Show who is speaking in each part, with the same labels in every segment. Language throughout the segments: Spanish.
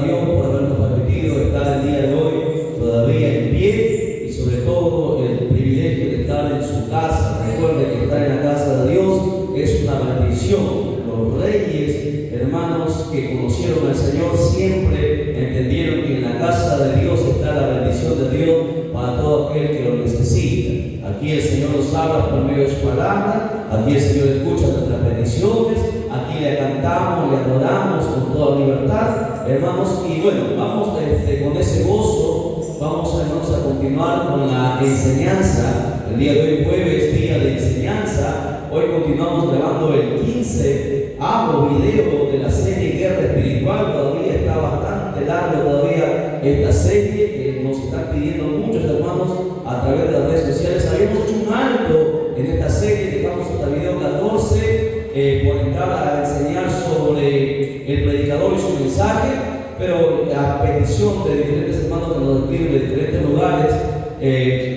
Speaker 1: Dios por habernos permitido estar el día de hoy todavía en pie y sobre todo el privilegio de estar en su casa. Recuerde que estar en la casa de Dios es una bendición. Los reyes, hermanos que conocieron al Señor, siempre entendieron que en la casa de Dios está la bendición de Dios para todo aquel que lo necesita. Aquí el Señor nos habla por medio de su palabra, aquí el Señor escucha nuestras peticiones, aquí le cantamos, le adoramos con toda libertad. Hermanos, y bueno, vamos con ese gozo, vamos hermanos a continuar con la enseñanza. El día de hoy, jueves, día de enseñanza. Hoy continuamos grabando el 15º video de la serie Guerra Espiritual. Todavía está bastante largo todavía esta serie que nos están pidiendo muchos hermanos a través de las redes sociales. Habíamos hecho un alto en esta serie, dejamos hasta el video 14 por entrar a enseñar sobre el predicador y su mensaje, pero a petición de diferentes hermanos que nos escriben de diferentes lugares,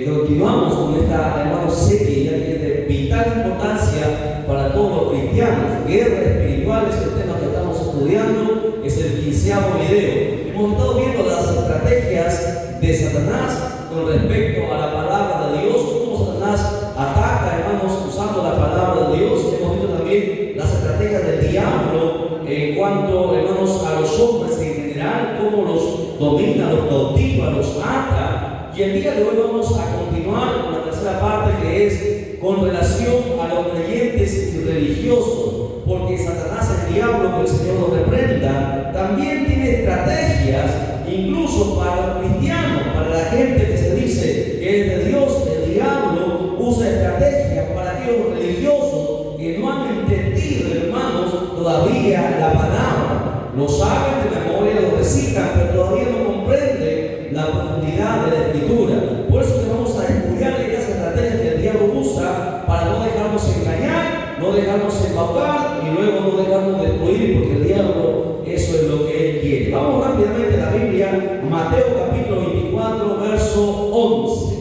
Speaker 1: continuamos con esta serie ya que es de vital importancia para todos los cristianos. Guerra espiritual es el tema que estamos estudiando, es el 15º video. Hemos estado viendo las estrategias de Satanás con respecto a la palabra de Dios, cómo Satanás ataca, hermanos, usando la palabra de Dios. Hemos visto también las estrategias del diablo en cuanto, hermanos, a los hombres en general, cómo los domina, los cautiva, los ata. Y el día de hoy vamos a continuar con la tercera parte, que es con relación a los creyentes y religiosos, porque Satanás, el diablo, que el Señor nos reprenda, también tiene estrategias, incluso para los cristianos, para la gente que se dice que es de Dios. El diablo usa estrategias para aquellos religiosos que no han entendido, hermanos, todavía la palabra. Lo saben de memoria, lo recitan, pero todavía no comprenden la profundidad de la Escritura. Por eso que vamos a estudiar estas estrategias que el diablo usa para no dejarnos engañar, no dejarnos embaucar y luego no dejarnos destruir, porque el diablo eso es lo que él quiere. Vamos rápidamente a la Biblia, Mateo capítulo 24, verso 11.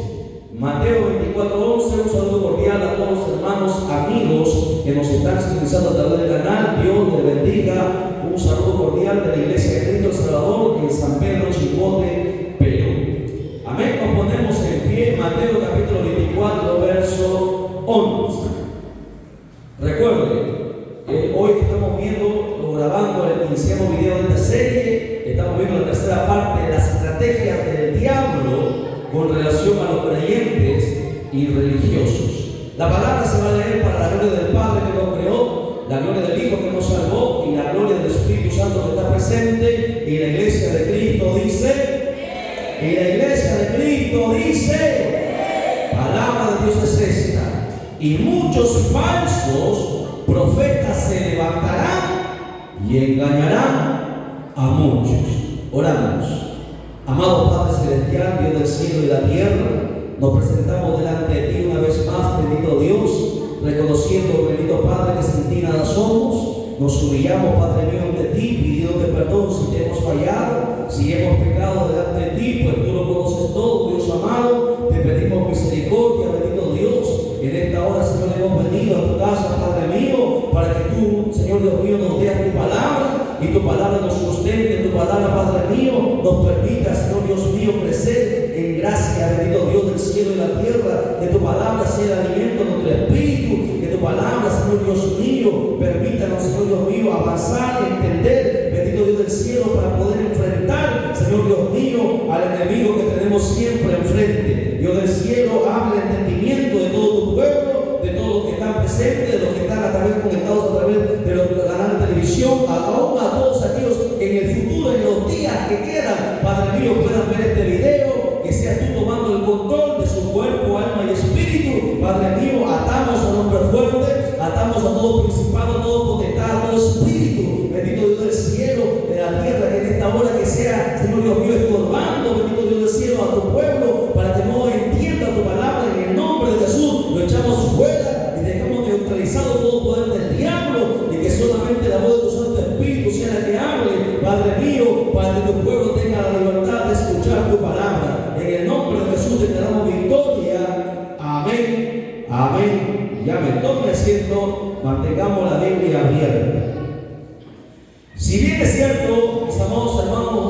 Speaker 1: Mateo 24, 11, un saludo cordial a todos los hermanos, amigos que nos están sintonizando a través del canal. Dios les bendiga. Un saludo cordial de la Iglesia de Cristo El Salvador en San Pedro, Chimbote, Perú. Amén. Nos ponemos en pie. Mateo capítulo 24, verso 11. Recuerden, hoy estamos viendo, grabando el 15º video de esta serie. Estamos viendo la tercera parte de las estrategias del diablo con relación a los creyentes y religiosos. La palabra se va a leer para la gloria del Padre que nos creó, la gloria del Hijo que nos salvó y la gloria del Espíritu Santo que está presente. Y la iglesia de Cristo dice, y la iglesia de Cristo dice, palabra de Dios es esta. Y muchos falsos profetas se levantarán y engañarán a muchos. Oramos. Amado Padre Celestial, Dios del cielo y la tierra, nos presentamos delante de ti una vez más, bendito Dios, reconociendo, bendito Padre, que sin ti nada somos. Nos humillamos, Padre mío, ante ti, pidiéndote perdón si te hemos fallado, si hemos pecado delante de ti, pues tú lo conoces todo, Dios amado. Te pedimos misericordia, bendito Dios. En esta hora, Señor, hemos venido a tu casa, Padre mío, para que tú, Señor Dios mío, nos des tu palabra y tu palabra nos sustente, tu palabra, Padre mío, nos permita, Señor Dios mío, crecer en gracia, bendito Dios del cielo y la tierra. Que tu palabra sea el alimento de nuestro espíritu, que tu palabra, Señor Dios mío, permítanos, Señor Dios mío, avanzar y entender, bendito Dios del cielo, para poder enfrentar, Señor Dios mío, al enemigo que tenemos siempre enfrente. Dios del cielo, habla el entendimiento de todo tu pueblo, de todos los que están presentes, de los que están a través conectados a través de los canales de televisión, aún a todos aquellos que en el futuro, en los días que quedan, Padre mío, puedan ver este video, que seas tú tomando el control de su cuerpo, alma y espíritu. Padre mío, atamos a hombre fuerte, atamos a todo principado, a todo potestad, a todo espíritu, bendito Dios del cielo, de la tierra, que en esta hora que sea, Señor Dios mío, estorbando, bendito Dios del cielo, a tu pueblo, para que no entienda tu palabra. En el nombre de Jesús lo echamos fuera y dejamos neutralizado todo poder del diablo, y que solamente la voz de tu Santo Espíritu sea la que hable, Padre mío, para que tu pueblo tenga la libertad de escuchar tu palabra. En el nombre de Jesús declaramos victoria. Amén, amén y amén. Tome asiento, mantengamos la Biblia abierta. Si bien es cierto, mis amados hermanos,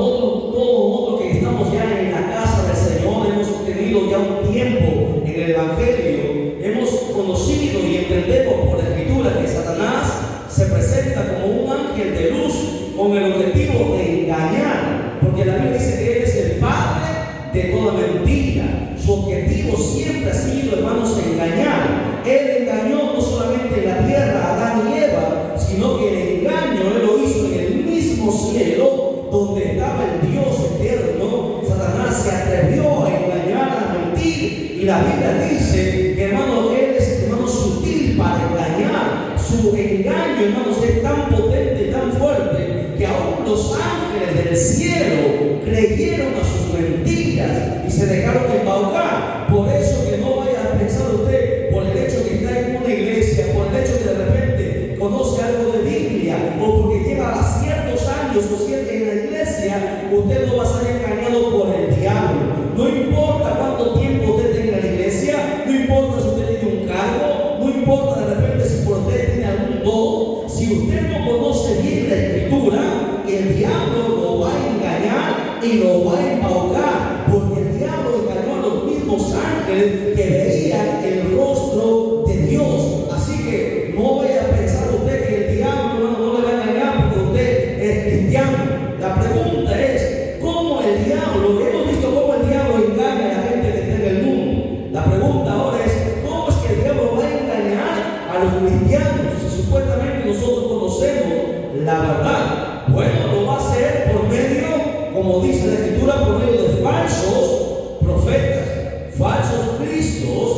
Speaker 1: donde estaba el Dios eterno, Satanás se atrevió a engañar, a mentir. Y la Biblia dice que, hermano, él es, hermano, sutil para engañar. Su engaño, hermanos, es tan potente, tan fuerte, que aún los ángeles del cielo creyeron a sus mentiras y se dejaron embaucar. Por eso que no vaya a pensar usted, por el hecho que está en una iglesia, por el hecho que de repente conoce algo de Biblia, o porque lleva ciertos años o ciertos en la iglesia, usted no va a ser engañado por el diablo. No importa cuánto tiempo usted tenga en la iglesia, no importa si usted tiene un cargo, no importa de repente si por usted tiene algún don. Si usted no conoce bien la escritura, el diablo lo va a engañar y lo va a embaucar, porque el diablo engañó a los mismos ángeles que veían el rostro de Dios. Así que no vaya a pensar usted que el diablo no le va a engañar porque usted es cristiano. La pregunta es, ¿cómo el diablo? Hemos visto cómo el diablo engaña a la gente que está en el mundo. La pregunta ahora es, ¿cómo es que el diablo va a engañar a los cristianos si supuestamente nosotros conocemos la verdad? Bueno, lo va a hacer por medio, como dice la escritura, por medio de falsos profetas, falsos cristos,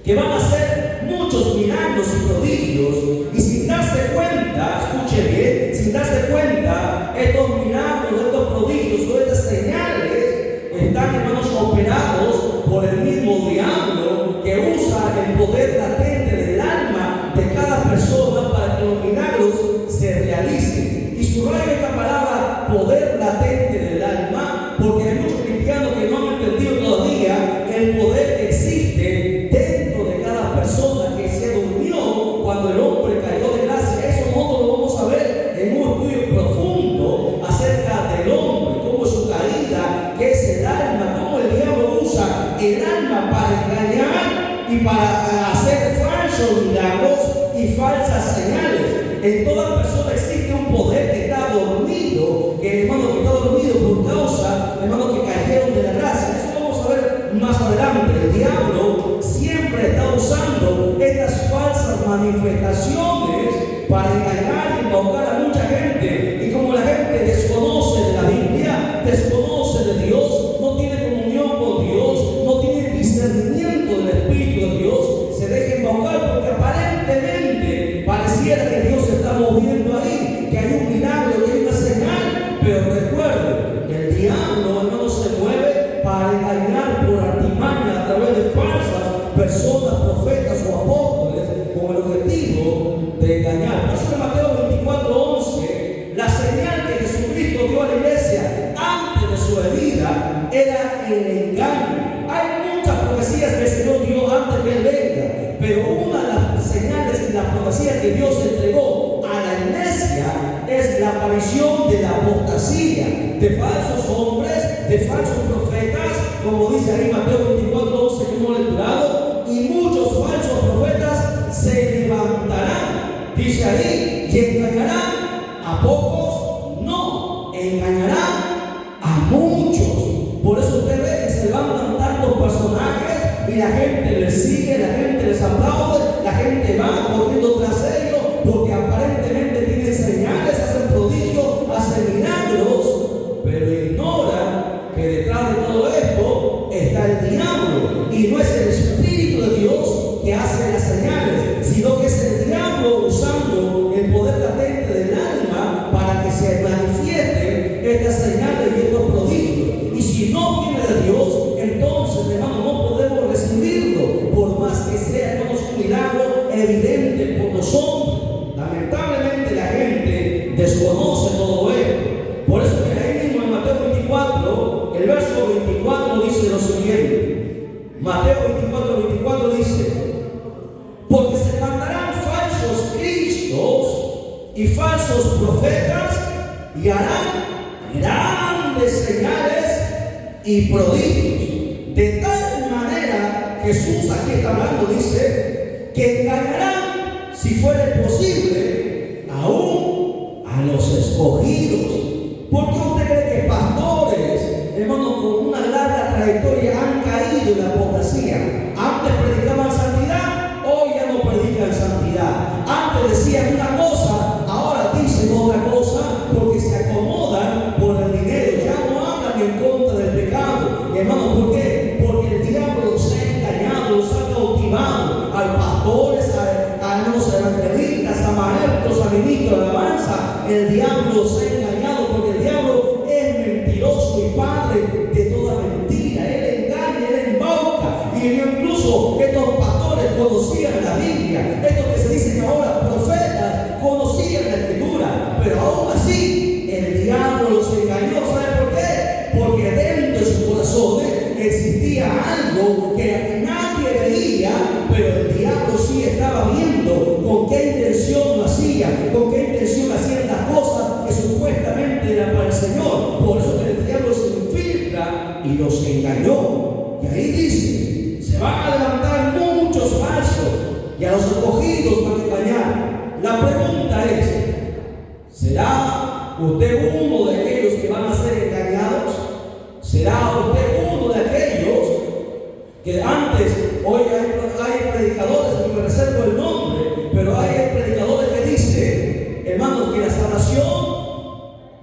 Speaker 1: que van a hacer muchos milagros y prodigios, y sin darse cuenta, escuche bien, sin darse cuenta, estos milagros, estos prodigios, todas estas señales están, hermanos, operados por el mismo diablo, que usa el poder latente del alma de cada persona para que los milagros se realicen. Y subrayo esta palabra, poder latente del alma, porque hay muchos cristianos que no han entendido todavía que el poder existe dentro de cada persona, que se durmió cuando el hombre cayó de gracia. Eso nosotros lo vamos a ver en un estudio profundo acerca del hombre, cómo es su caída, que es el alma, cómo el diablo usa el alma para engañar y para hacer falsos milagros y falsas señales. En toda persona existe un poder que está dormido, que, hermano, que está dormido por causa, hermano, que cayeron de la gracia. Eso lo vamos a ver más adelante. El diablo siempre está usando estas falsas manifestaciones para engañar y embaucar a mucha gente. Y como la gente desconoce de la Biblia, desconoce de Dios, no tiene comunión con Dios, no tiene discernimiento del Espíritu de Dios, se deja embaucar porque aparentemente pareciera que Dios se está moviendo ahí, que hay un milagro, que hay una señal. Pero recuerden, el diablo, hermano, se mueve para engañar por artimaña a través de falsas personas, profetas o apóstoles, con el objetivo de engañar. Por eso en Mateo 24:11, la señal que Jesucristo dio a la iglesia antes de su venida era el engaño. Hay muchas profecías que el Señor dio antes que Él venga, pero una de las señales y las profecías que Dios entregó a la iglesia es la aparición de la apostasía, de falsos hombres, de falsos profetas, como dice ahí Mateo 24:11 que hemos lecturado, y muchos falsos profetas se levantarán, dice ahí, y engañarán a pocos, no, engañarán a muchos. Por eso usted ve que se levantan tantos personajes y la gente les sigue, la gente les aplaude, la gente va corriendo tras ellos, porque aparentemente tienen señales, hacen prodigios, hacen milagros, pero ignoran que detrás de todo esto está el diablo, y no es el Espíritu de Dios que hace las señales, sino que es el diablo usando el poder latente del alma para que se manifiesten estas señales y estos prodigios. Y si no viene de Dios, entonces, hermano, no podemos recibirlo, por más que sea, hermanos, un milagro evidente por los hombres. Lamentablemente la gente desconoce todo esto. Por eso que ahí mismo en Mateo 24, el verso 24 dice lo siguiente. Mateo 24 dice: porque se levantarán falsos cristos y falsos profetas y harán grandes señales y prodigios. De tal manera, Jesús aquí está hablando, dice, que engañarán, si fuere posible, aún a los escogidos. ¿Por qué usted cree que pastores, hermanos, con una larga trayectoria han caído en la apostasía? Antes predicaban santidad, hoy ya no predican santidad. Antes decían una cosa, ahora dicen otra cosa, porque se acomodan por el el diablo los ha engañado, porque el diablo es mentiroso y padre de toda mentira. Él engaña, él embauca. Y incluso estos pastores conocían la Biblia. Estos que se dicen ahora profetas conocían la Escritura, pero aún así el diablo los engañó. ¿Sabe por qué? Porque dentro de sus corazones existía algo que nadie veía, pero el diablo sí estaba viendo con qué intención lo hacía, con qué intención hacían las cosas que supuestamente eran para el Señor. Por eso el diablo se infiltra y los engañó. Y ahí dice, se van a levantar muchos falsos y a los escogidos van a engañar. La pregunta es, ¿será usted uno de aquellos que van a ser engañados? ¿Será usted uno de aquellos que antes, hoy hay predicadores, que me reservo el nombre, pero hay predicadores que dicen, hermanos, que la salvación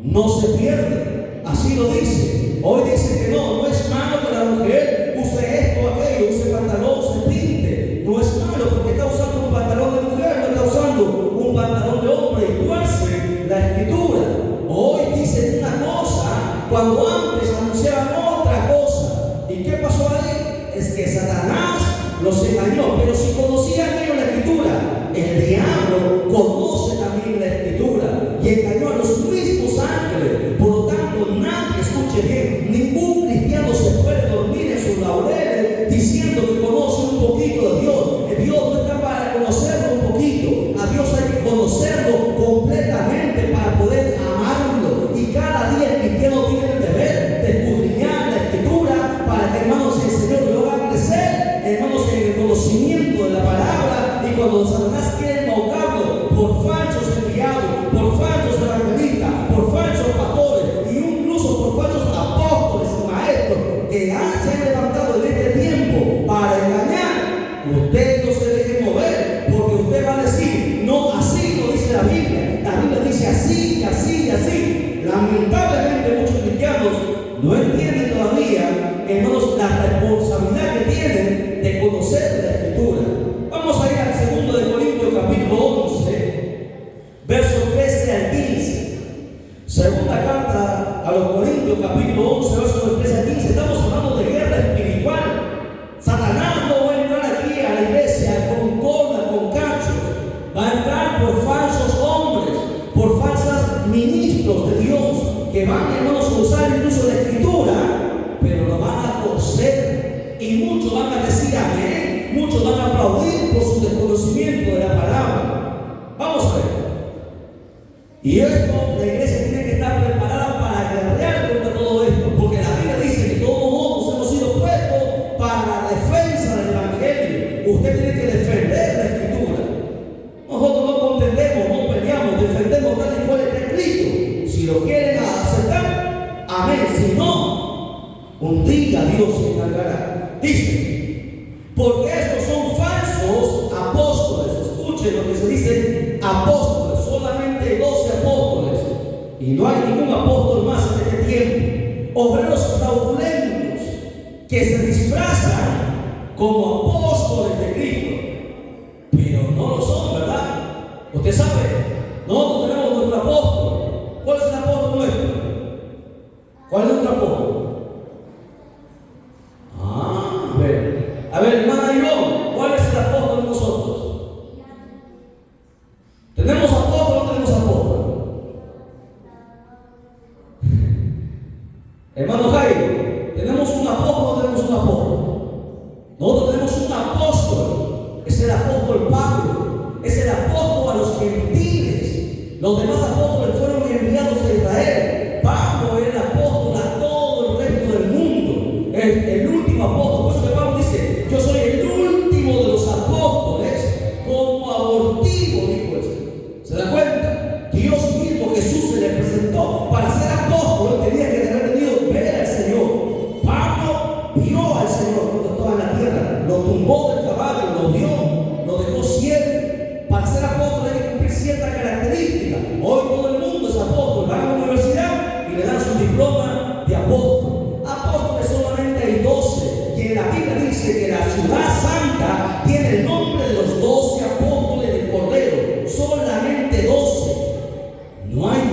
Speaker 1: no se pierde? Así lo dice. Hoy dice que no es malo que la mujer use esto o aquello, use pantalón, se pinte. No es malo porque está usando un pantalón de mujer, no está usando un pantalón de hombre, y tuerce la Escritura. Hoy dicen una cosa cuando antes anunciaban otra cosa. ¿Y qué pasó ahí? Es que Satanás los engañó. Pero si conocían ellos la Escritura, el diablo conoce también la Escritura y engañó a los mismos ángeles. Por lo tanto, nadie, escuche bien, ningún cristiano se puede dormir en sus laureles diciendo que conoce un poquito de Dios. Dios no está para conocerlo un poquito. A Dios hay que conocerlo completamente para poder amarlo. Y cada día el cristiano tiene el deber de escudriñar la Escritura para que, hermanos, el Señor lo haga crecer, hermanos, en el conocimiento de la palabra. Y cuando Satanás quiere embaucarlo por falsos enviados, por falsos evangelistas, por falsos pastores y incluso por falsos apóstoles y maestros que se han levantado en este tiempo para engañar, usted no se deje mover, porque usted va a decir, no, así lo dice la Biblia. La Biblia dice así, y así, y así. Lamentablemente muchos cristianos no entienden todavía, hermanos, la responsabilidad que tienen de conocer la Escritura. Vamos a ir al 2 de Corintios capítulo 11, versos 13 al 15. Segunda carta a los Corintios capítulo 11, versos 13 al 15. Estamos hablando de guerra espiritual. Satanás no va a entrar aquí a la iglesia con corda, con cachos. Va a entrar por falsos hombres, por falsos ministros de Dios, que van, hermanos, a usar incluso la Escritura, pero lo van a torcer. Y muchos van a decir amén, muchos van a aplaudir por su desconocimiento de la palabra. Vamos a ver. Y esto, la iglesia tiene que estar preparada para guerrear contra todo esto, porque la Biblia dice que todos nosotros hemos sido puestos para la defensa del Evangelio. Usted tiene que defender la Escritura. Nosotros no contendemos, no peleamos, defendemos tal y cual está escrito. Si lo quieren aceptar, amén. Si no, un día Dios se encargará. Dice, porque estos son falsos apóstoles. Escuchen lo que se dice apóstoles. Solamente 12 apóstoles. Y no hay ningún apóstol más en este tiempo. Obreros fraudulentos que se disfrazan como apóstoles de Cristo, pero no lo son, ¿verdad? Usted sabe, nosotros tenemos nuestro apóstol. ¿Cuál es el apóstol nuestro? ¿Cuál es nuestro apóstol? A ver, hermana Ivonne, ¿cuál es el apóstol de nosotros? ¿Tenemos apóstol o no tenemos apóstol? Hermano Jairo, ¿tenemos un apóstol o no tenemos un apóstol? Nosotros tenemos un apóstol, es el apóstol Pablo, es el apóstol a los gentiles. Los demás apóstoles fueron enviados a Israel. Pablo era el apóstol a todo el resto del mundo, el último apóstol. Por eso que Pablo dice, yo soy el último de los apóstoles, como abortivo, dijo él. ¿Se da cuenta? Dios mismo, Jesús, se le presentó para ser apóstol. Él tenía que haber venido a ver al Señor. Pablo vio al Señor cuando estaba en la tierra, lo tumbó del caballo, lo vio, lo dejó ciego. Para ser apóstol hay que cumplir ciertas características. Hoy todo el mundo es apóstol. Van a la universidad y le dan su diploma de apóstol. Apóstoles solamente hay 12. Y en la Biblia dice que la ciudad santa tiene el nombre de los 12 apóstoles del Cordero. Solamente 12. No hay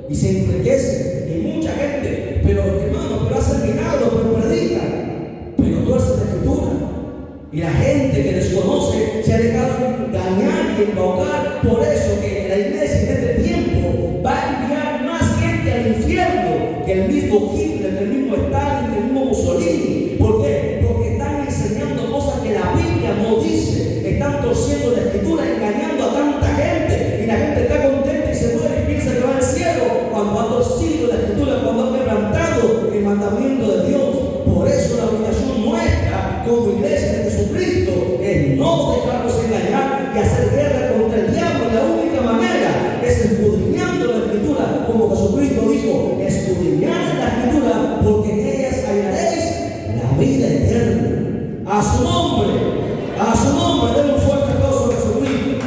Speaker 1: y se enriquece, y mucha gente, pero hermano, pero hacen milagros, pero predican, pero tuerce la escritura. Y la gente que desconoce se ha dejado engañar y embaucar. Por eso que la iglesia en este tiempo va a enviar más gente al infierno que el mismo Hitler, que el mismo Stalin, que el mismo Mussolini. ¿Por qué? Porque están enseñando cosas que la Biblia no dice. Están torciendo la escritura, engañando a tanta gente. Y la gente está contenta y se muere y piensa que va al cielo cuando ha torcido la escritura, cuando ha quebrantado el mandamiento de Dios. Por eso la obligación nuestra como iglesia de Jesucristo es no dejarnos engañar y hacer guerra contra el diablo. Y la única manera es escudriñando la escritura, como Jesucristo dijo: escudriñad la escritura, porque en ellas hallaréis la vida eterna. A su nombre, den un fuerte aplauso a Jesucristo.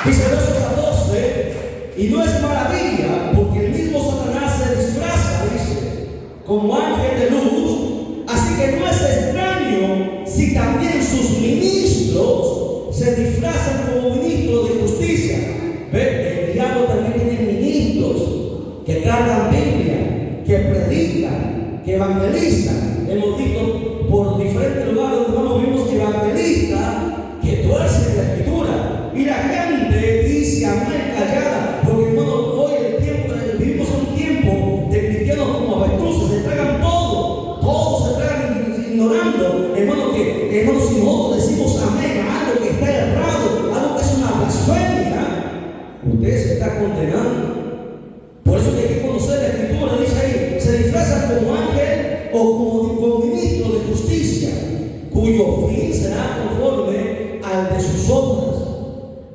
Speaker 1: Dice el verso 14: y no es maravilla, porque el mismo Satanás se disfraza, dice, como ángel de luz. Así que no es extraño si también sus ministros se disfrazan como ministros de justicia. ¿Ve? El diablo también tiene ministros que cargan Biblia, que predican, que evangelizan. Hemos visto por diferentes lugares donde vimos evangelistas que tuercen la escritura. Y la gente dice amén callada, porque hermano, hoy vivimos un tiempo de cristianos como avestruces, se tragan todo se tragan ignorando, hermano, que hermano, si nosotros decimos amén a algo que está errado, algo que es una blasfemia, usted se está condenando. Por eso que hay que conocer la escritura. Dice ahí: se disfrazan como ángel o como ministro de justicia, cuyo fin será conforme al de sus obras.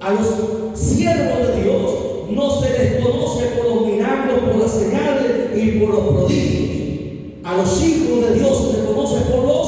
Speaker 1: A los siervos de Dios no se les conoce por los milagros, por las señales y por los prodigios. A los hijos de Dios se les conoce por los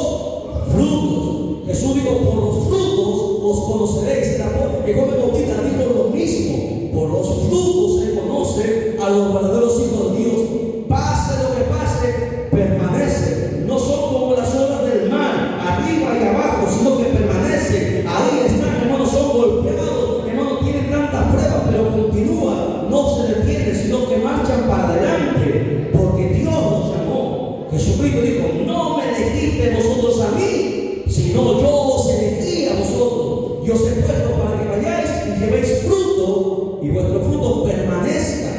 Speaker 1: frutos. Jesús dijo: por los frutos os conoceréis. El joven Bautista dijo lo mismo: por los frutos se conoce a los verdaderos hijos de Dios. Pase lo que pase, permanece. No son como las olas del mar, arriba y abajo, sino que permanece. Ahí están, hermanos, son golpeados, hermanos, tienen tantas pruebas, pero continúan, no se detienen, sino que marchan para adelante, porque Dios nos llamó. Jesucristo dijo: no me elegiste vosotros a mí, sino yo os elegí a vosotros. Y os he puesto para que vayáis y llevéis fruto, y vuestro fruto permanezca.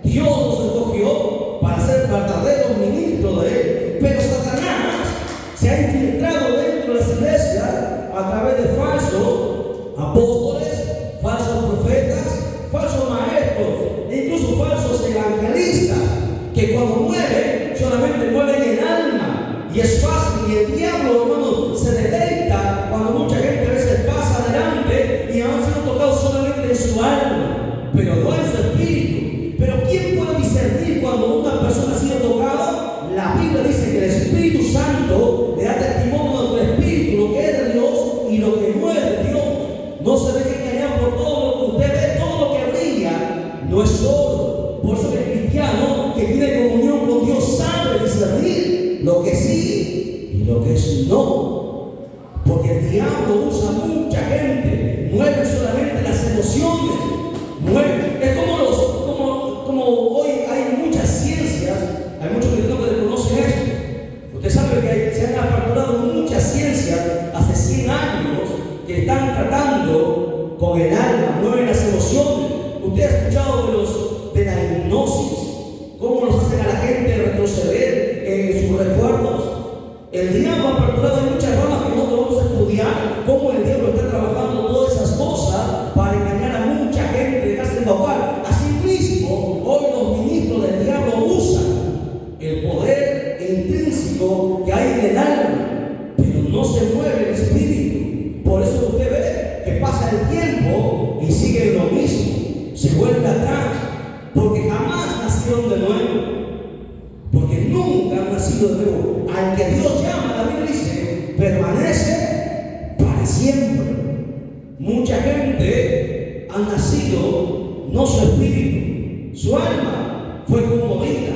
Speaker 1: Dios nos escogió para ser verdaderos ministros de Él. Pero Satanás se ha infiltrado dentro de las iglesias a través de falsos apóstoles, falsos profetas, falsos maestros e incluso falsos evangelistas, que cuando mueren solamente mueven el alma. Y es fácil, y el diablo, hermano, se deleita cuando mucha gente a veces pasa adelante y han sido tocados solamente en su alma, pero no en su espíritu. Pero ¿quién puede discernir cuando una persona ha sido tocada? La Biblia dice que el Espíritu Santo le da testimonio de tu espíritu, lo que es de Dios y lo que no es de Dios. No se deje engañar por todo lo que usted ve, todo lo que brilla no es oro. Por eso el cristiano que tiene comunión con Dios sabe discernir lo que sí y lo que es no. Porque el diablo usa mucha gente, mueve solamente las emociones, mueve. Es como hoy hay muchas ciencias, hay muchos cristianos que desconocen esto. Usted sabe que se han aperturado muchas ciencias hace 100 años que están tratando con el alma, mueven las emociones. Usted ha escuchado de la hipnosis, cómo nos hacen a la gente retroceder en sus recuerdos. El diablo ha aperturado muchas ramas que nosotros vamos a estudiar, cómo el diablo está trabajando todas esas cosas para engañar a mucha gente, dejarse embaucar. Asimismo, hoy los ministros del diablo usan el poder intrínseco que hay en el alma, pero no se mueve el espíritu. Por eso usted ve que pasa el tiempo y sigue lo mismo, se vuelve atrás, porque jamás nacieron de nuevo. Porque nunca han nacido de nuevo. Al que Dios llama, la Biblia dice, permanece para siempre. Mucha gente ha nacido, no su espíritu, su alma fue conmovida,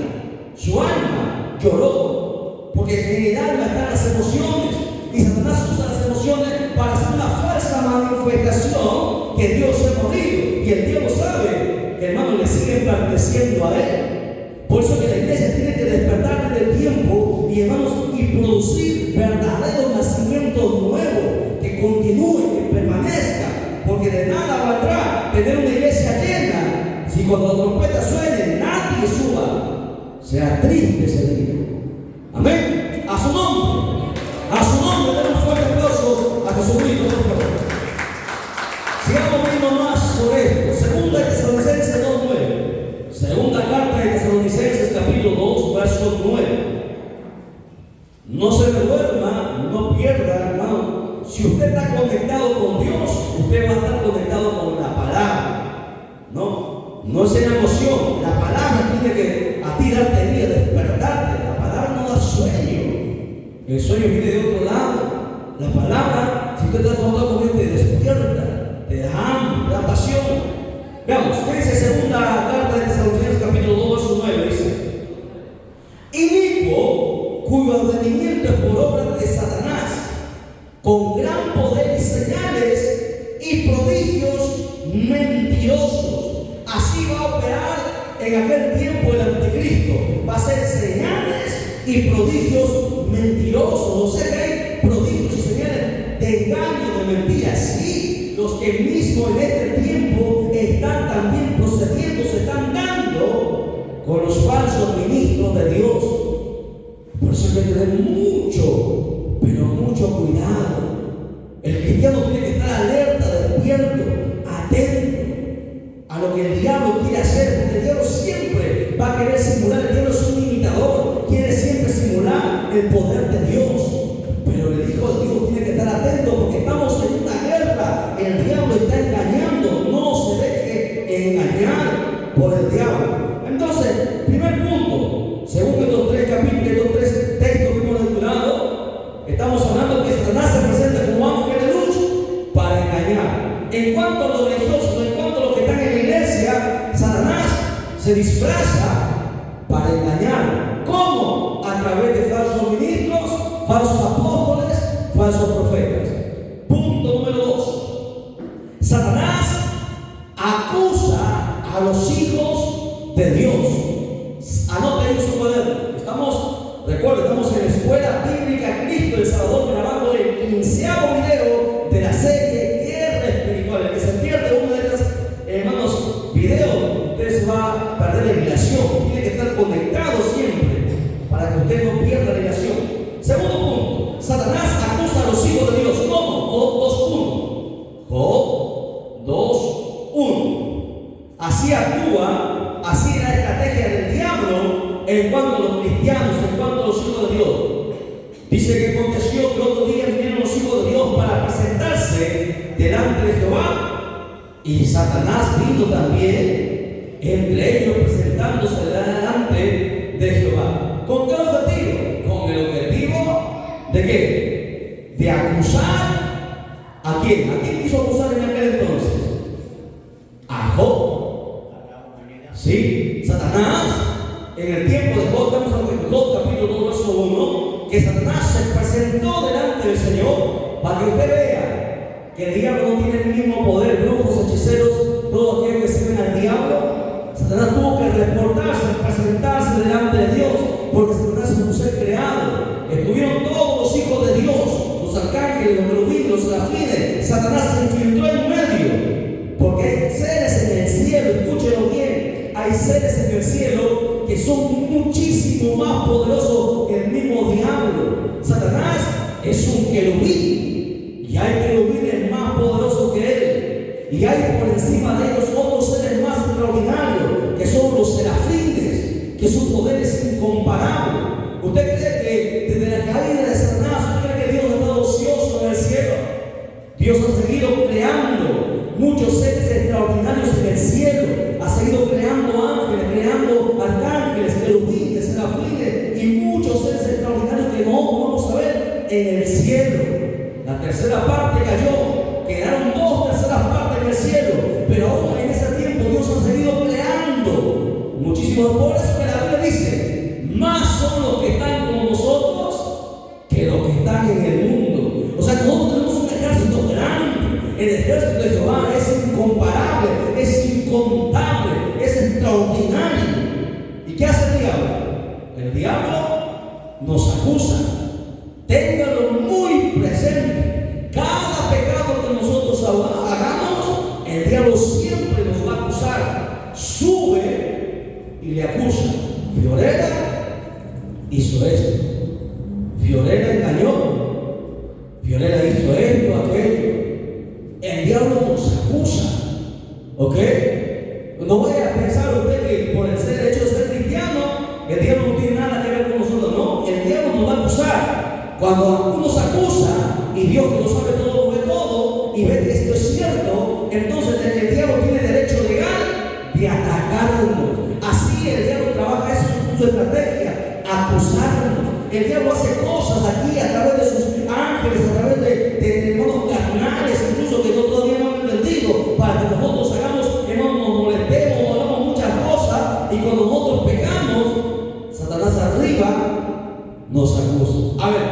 Speaker 1: su alma lloró, porque en el alma están las emociones, y Satanás usa las emociones para hacer una falsa manifestación que Dios se ha movido. Y el diablo sabe que, hermano, le
Speaker 2: le siguen perteneciendo a Él. Por eso que la iglesia tiene que despertar en el tiempo y, hermanos, y producir verdaderos nacimientos nuevos, que continúen, que permanezcan, porque de nada valdrá tener una iglesia llena si cuando la trompeta suene nadie suba. Será triste ese día. Amén. A su nombre, den un fuerte aplauso a Jesucristo, por favor. Sigamos viendo más sobre esto. Segunda de Tesalonicenses 2:9. Segunda carta de Tesalonicenses capítulo 2, verso 9. No se me duerma, no pierda, hermano. Si usted está conectado con Dios, usted va a estar conectado con la palabra. No es en la emoción. La palabra tiene que a ti darte vida, despertarte. La palabra no da sueño. El sueño viene de otro lado. La palabra, si usted está conectado con Dios, te despierta, te da hambre, te da pasión. Veamos, ¿qué dice segunda carta de Tesalonicenses capítulo 2, verso 9? Dice: inicuo, cuyo advenimiento es por obra de Satanás, con gran poder y señales y prodigios mentirosos. Así va a operar en aquel tiempo el anticristo. Va a hacer señales y prodigios mentirosos. O sea que hay prodigios y señales de engaño, de mentiras. Sí, los que mismo en este tiempo están también procediendo, se están dando con los falsos ministros de Dios. Por eso hay que tener mucho, pero mucho cuidado. El cristiano tiene que estar alerta, despierto, atento a lo que el diablo quiere hacer, porque el diablo siempre va a querer simular. El diablo es un imitador, quiere siempre simular el poder de Dios. Pero el Hijo de Dios tiene que estar atento, porque estamos en una guerra. El diablo está engañando. No se deje engañar por el diablo. Entonces, primer punto, según estos tres capítulos, estos tres textos que hemos lecturado, estamos hablando que Satanás se presenta como ángel de luz para engañar. En cuanto a los religiosos, en cuanto a los que están en la iglesia, Satanás se disfraza para engañar. ¿Cómo? A través de falsos ministros, falsos apóstoles, falsos profetas. Punto número 2. Satanás acusa a los hijos de Dios. Anote en su cuaderno. Recuerden, estamos en la Escuela Bíblica Cristo el Salvador, grabando el 15º video de la serie Guerra Espiritual. El que se pierde uno de estos, hermanos, videos, usted se va a perder la relación. Tiene que estar conectado siempre para que usted no pierda la relación. Segundo punto, Satanás acusa a los hijos de Dios. ¿Cómo? Job 2:1. Así actúa, así es la estrategia del diablo en cuanto a los cristianos, en cuanto a los hijos de Dios. Dice que aconteció que otro día vinieron los hijos de Dios para presentarse delante de Jehová, y Satanás vino también entre ellos presentándose delante de Jehová. ¿Con qué objetivo? Con el objetivo ¿de qué? De acusar. ¿A quién? ¿A quién quiso acusar en aquel entonces? A Job. Sí, Satanás, en el tiempo de Job, estamos hablando de Job capítulo 2, verso 1, que Satanás se presentó delante del Señor para que usted vea que el diablo no tiene el mismo poder. Brujos, hechiceros, todos aquellos que sirven al diablo, Satanás tuvo que reportarse, presentarse delante de Dios, porque Satanás es un ser creado. Estuvieron todos los hijos de Dios, los arcángeles, los querubines, los serafines. Satanás se infiltró en medio, porque hay seres en el cielo, escúchenlo bien, hay seres en el cielo que son muchísimo más poderosos que el mismo diablo. Satanás es un querubín, y hay querubines más poderosos que él, y hay por encima de ellos otros seres más extraordinarios, que son los serafines, que su poder es incomparable. ¿Usted cree que desde la caída de Satanás, usted cree que Dios ha estado ocioso en el cielo? Dios ha seguido creando muchos seres extraordinarios en el cielo, ha seguido creando ángeles, creando arcángeles, querubines, serafines y muchos seres extraordinarios que no vamos a ver en el cielo. La tercera parte cayó, quedaron 2/3 partes en el cielo, pero aún en ese tiempo Dios ha seguido creando muchísimos. Por eso que la Biblia dice: más son los que están con nosotros que los que están en el mundo. O sea, nosotros tenemos un ejército grande. El ejército de Jehová es incomparable, es incontable, es extraordinario. el diablo nos acusa. Ténganlo muy presente. Cada pecado que nosotros hagamos, el diablo siempre nos va a acusar. Sube y le acusa. Fiorella hizo esto. Fiorella engañó. Fiorella hizo esto, aquello. El diablo nos acusa. ¿Ok? No vaya a pensar usted que por el ser hecho de ser cristiano, el diablo no tiene nada que ver con nosotros. No, el diablo nos va a acusar. Cuando uno nos acusa y Dios que lo sabe todo, lo ve todo y ve que esto es cierto, entonces el diablo tiene derecho legal de atacarnos. Así el diablo trabaja, eso es su estrategia, acusarnos. El diablo hace cosas aquí a través de sus ángeles, a través de modos carnales, incluso que todavía no han entendido, para que nosotros hagamos, que no nos molestemos, hagamos muchas cosas, y cuando nosotros pecamos, Satanás arriba nos acusa. A ver,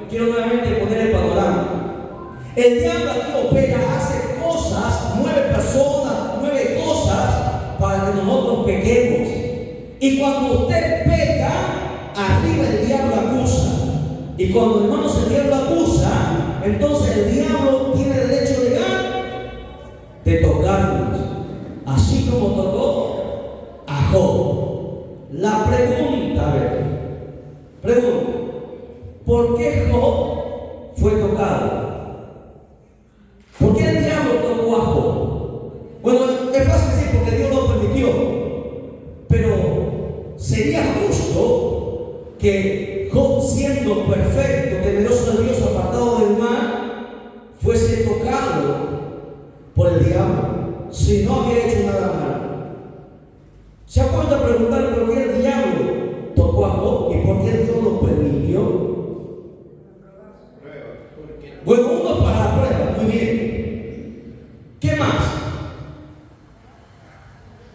Speaker 2: quiero nuevamente poner el panorama. El diablo aquí opera, hace cosas, mueve personas, mueve cosas para que nosotros pequemos. Y cuando usted peca, arriba el diablo acusa. Y cuando, hermanos, el diablo acusa, entonces el diablo tiene derecho legal de tocarnos, así como tocó a Job. La pregunta, a ver, pregunta, ¿por qué Job fue tocado? ¿Por qué el diablo tocó a Job? Bueno, es fácil decir porque Dios lo permitió, pero sería justo que Job, siendo perfecto, temeroso de Dios, apartado del mal, fuese tocado por el diablo si no había hecho nada malo. ¿Se ha puesto a preguntar por qué el diablo tocó a Job y por qué Dios lo permitió? Bueno, uno para la prueba, muy bien. ¿Qué más?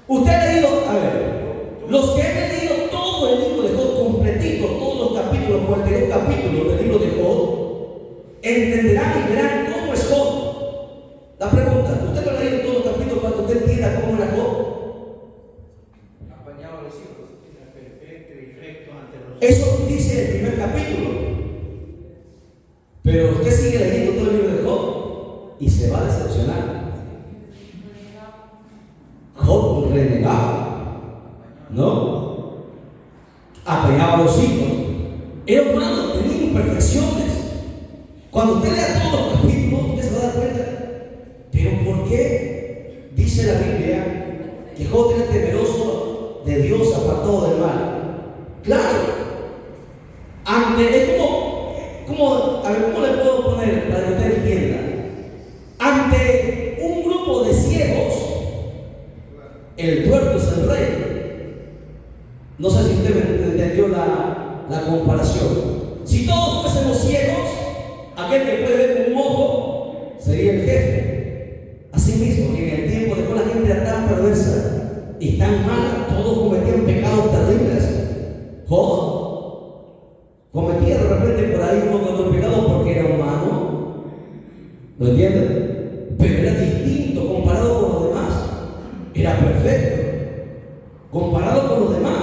Speaker 2: Usted ha leído, a ver, los que han leído todo el libro de Job completito, todos los capítulos, 42 capítulos del libro de Job, entenderán y verán cómo es Job. La pregunta, ¿usted lo ha leído todos los capítulos para que usted entienda cómo era Job?
Speaker 3: Apañaba a los hijos, era perfecto y recto ante los
Speaker 2: Eso dice el primer capítulo. Pero usted sigue leyendo todo el libro de Job y se va a decepcionar. Job renegaba, ¿no? Apegaba a los hijos. Era humano, tenía imperfecciones. Cuando usted lea todos los capítulos, usted se va a dar cuenta. Pero ¿por qué dice la Biblia que Job era temeroso de Dios, apartado del mal? Claro, ante, a ver, ¿cómo le puedo poner para que usted entienda? Ante un grupo de ciegos, el tuerto es el rey. No sé si usted me entendió la comparación. Si todos fuésemos ciegos, aquel que puede ver con un ojo sería el jefe. Asimismo, en el tiempo de que la gente era tan perversa y tan mala, todos cometían pecados terribles. Job cometía de repente por ahí uno que otro pecado porque era humano. ¿Lo entienden? Pero era distinto comparado con los demás. Era perfecto. Comparado con los demás,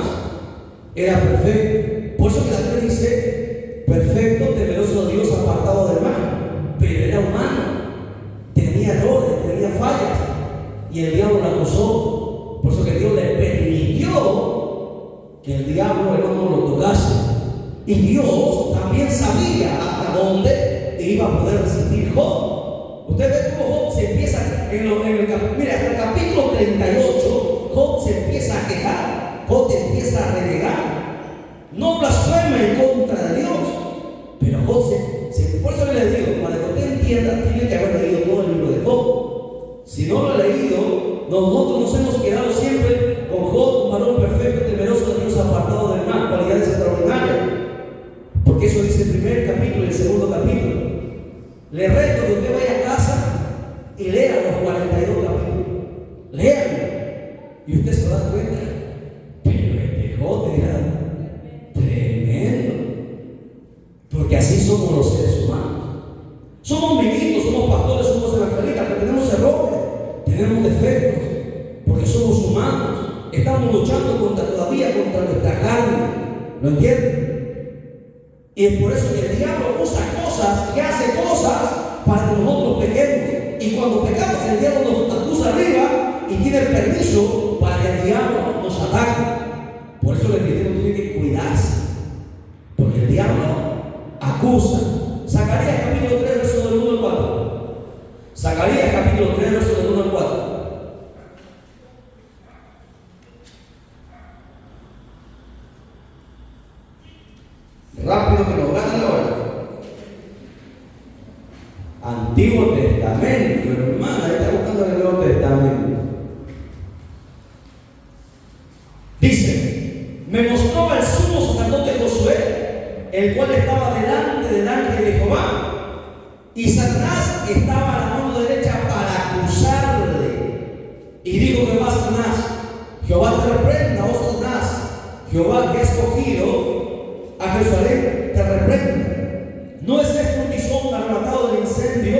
Speaker 2: era perfecto. Por eso que la Biblia dice, perfecto, temeroso de Dios, apartado del mal. Pero era humano. Tenía errores, tenía fallas. Y el diablo la acusó. Por eso que Dios le permitió que el diablo no lo tocase. Y Dios también sabía hasta dónde iba a poder resistir Job. Usted ve cómo Job se empieza mira, hasta el capítulo 38, Job se empieza a quejar, Job empieza a renegar. No blasfema en contra de Dios, pero Job por eso les digo, para que usted entienda, tiene que haber leído todo el libro de Job. Si no lo ha leído, nosotros nos hemos quedado siempre con Job, un varón perfecto, temeroso de Dios, apartado del mal, cualidades extraordinarias. Porque eso dice el primer capítulo y el segundo capítulo. Le reto que usted vaya a casa y lea los 42 capítulos. Léanlo. Y usted se va a dar cuenta. Pero el Job era tremendo. Porque así somos los seres humanos. Somos ministros, somos pastores, somos evangelistas, pero tenemos errores, tenemos defectos. Porque somos humanos. Estamos luchando todavía contra nuestra carne. ¿Lo entienden? Y es por eso que el diablo usa cosas y hace cosas para que nosotros pequemos. Y cuando pecamos, el diablo nos acusa arriba y tiene permiso para que el diablo nos ataque. Por eso el cristiano tiene que cuidarse, porque el diablo acusa. Zacarías capítulo 3, verso del 1 al 4. Zacarías capítulo 3, verso del 1 al 4. Rápido que nos gana la hora. Antiguo Testamento, hermana, está buscando el Nuevo Testamento. Dice: me mostró al sumo sacerdote Josué, el cual estaba delante del ángel de Jehová, y Satanás estaba a la mano derecha para acusarle. Y dijo Jehová a Satanás: Jehová te reprenda, oh Satanás, Jehová que ha escogido a Jerusalén te reprenda. ¿No es esto un tizón arrebatado del incendio?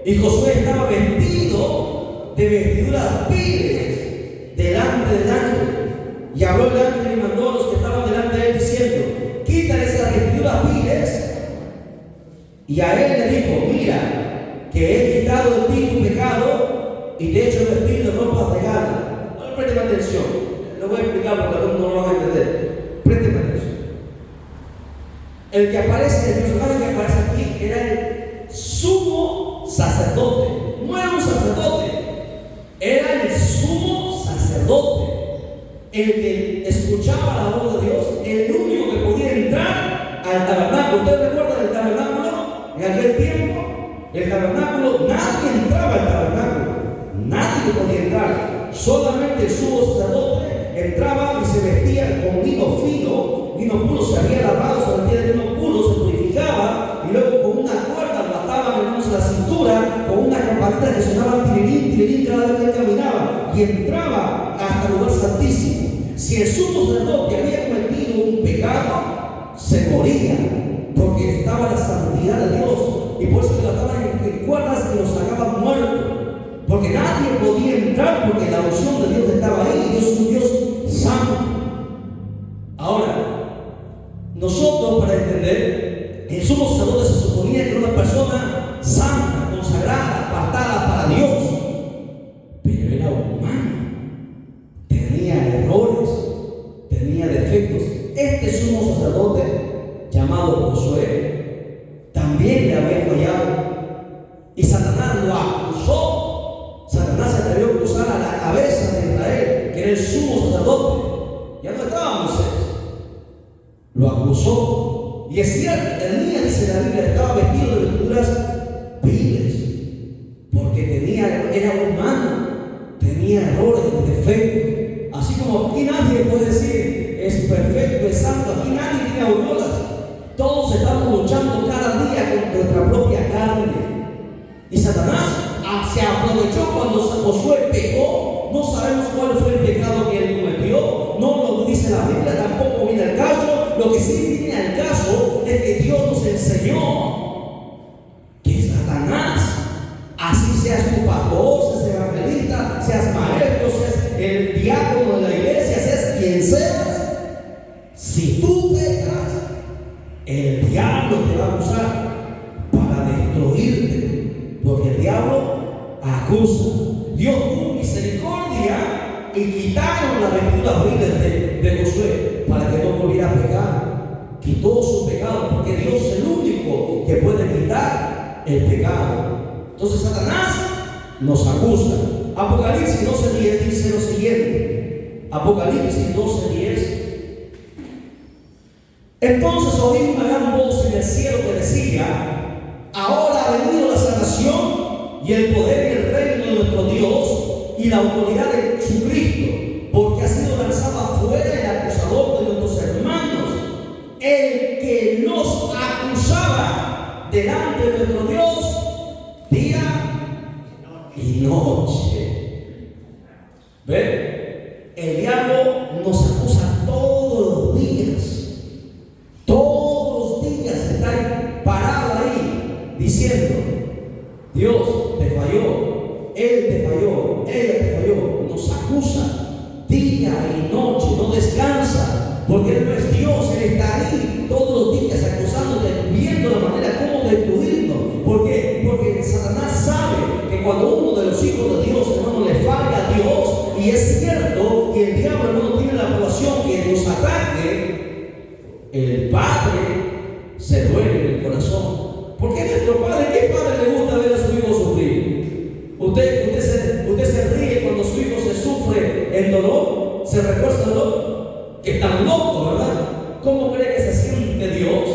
Speaker 2: Y Josué estaba vestido de vestiduras viles delante del ángel. Y habló el ángel y mandó a los que estaban delante de él diciendo: quítale esas vestiduras viles. Y a él le dijo: mira, que he quitado de ti tu pecado y te he hecho vestir de ropas de gala. Ahora presten atención, lo voy a explicar porque algunos no lo van a entender. Presten atención. El personaje que aparece aquí era el sumo sacerdote. No era un sacerdote, era el sumo sacerdote, el que escuchaba la voz de Dios, el único que podía entrar al tabernáculo. ¿Ustedes recuerdan el tabernáculo? En aquel tiempo, el tabernáculo, nadie entraba al tabernáculo, nadie podía entrar, solamente el sumo sacerdote entraba y se vestía con lino fino, lino puro, se había lavado, se vestía de lino puro, se purificaba, y luego con una cuerda lo ataban en la cintura, con una campanita que sonaba tirirín, tirirín cada vez que él caminaba, y entraba hasta el lugar santísimo. Si el sumo sacerdote había cometido un pecado, se moría, porque estaba la santidad de Dios, y por eso lo ataban en cuerdas y lo sacaban muertos, porque nadie podía entrar, porque la unción de Dios estaba ahí, y Dios es un Dios santo. Ahora, nosotros, para entender, el sumo sacerdote se suponía que era una persona santa, consagrada, apartada para Dios, pero era humano, tenía errores, tenía defectos. Este sumo sacerdote, llamado Josué, también le había fallado, y Satanás lo acusó. Satanás se atrevió a acusar a la cabeza de Israel, que era el sumo sacerdote. Ya no estaba Moisés. Lo acusó. Y es cierto, el día, dice la Biblia, estaba vestido de vestiduras viles, porque era humano, tenía errores, defectos. Así como aquí nadie puede decir es perfecto, es santo, aquí nadie tiene aureolas. Todos estamos luchando cada día con nuestra propia carne. Y Satanás se aprovechó cuando Josué pecó. No sabemos cuál fue el pecado que él cometió, no lo dice la Biblia, tampoco viene al caso. Lo que sí viene al caso es que Dios nos enseñó que Satanás, así seas tu pastor, seas evangelista, seas maestro, seas el diácono de la iglesia, seas quien seas, si tú pecas, el diablo te va a usar para destruirte, porque el diablo acusa. Dios tuvo misericordia y quitaron las vestiduras viles de Josué para que no volviera a pecar. Quitó su pecado, porque Dios es el único que puede quitar el pecado. Entonces Satanás nos acusa. Apocalipsis 12:10 dice lo siguiente. Apocalipsis 12:10. Entonces oí una gran voz en el cielo que decía: ahora ha venido la salvación y el poder y el reino de nuestro Dios y la autoridad de su Cristo, porque ha sido lanzado afuera el acusador de nuestros hermanos, el que nos acusaba delante de nuestro Dios día y noche. ¿Ven? El diablo nos acusa todos los días. Todos los días está ahí, parado ahí, diciendo: Dios te falló, Él te falló, ella te falló. Nos acusa día y noche, no descansa, porque Él no es Dios, Él es el padre se duele en el corazón. Porque nuestro padre, ¿qué padre le gusta ver a su hijo sufrir? Usted se ríe cuando su hijo se sufre el dolor, se refuerza el dolor. Que tan loco, ¿verdad? ¿Cómo cree que se siente Dios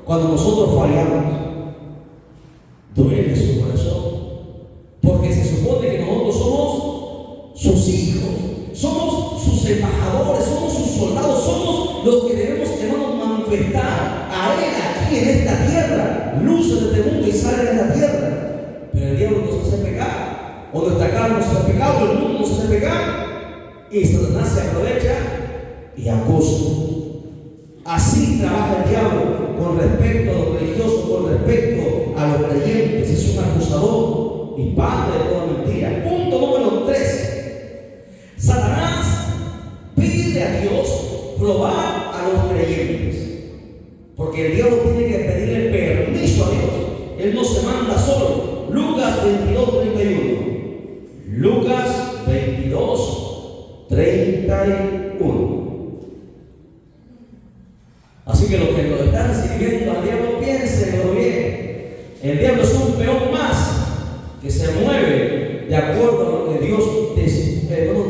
Speaker 2: cuando nosotros fallamos? Duele su corazón. Porque se supone que nosotros somos sus hijos, somos sus embajadores, somos sus soldados, somos los que debemos, hermanos, manifestar a Él aquí en esta tierra, luces de este mundo y salen en la tierra. Pero el diablo nos hace pecar, o nuestra carne nos hace pecar, o el mundo nos hace pecar, y Satanás se aprovecha y acusa. Así trabaja el diablo con respecto a los religiosos, con respecto a los creyentes. Es un acusador y padre de toda mentira. Punto número 3. Satanás pide a Dios probar a los creyentes. Porque el diablo tiene que pedirle permiso a Dios. Él no se manda solo. Lucas 22:31. Lucas 22:31. Así que los que lo están sirviendo al diablo, piénsenlo bien. El diablo es un peón más que se mueve de acuerdo a lo que Dios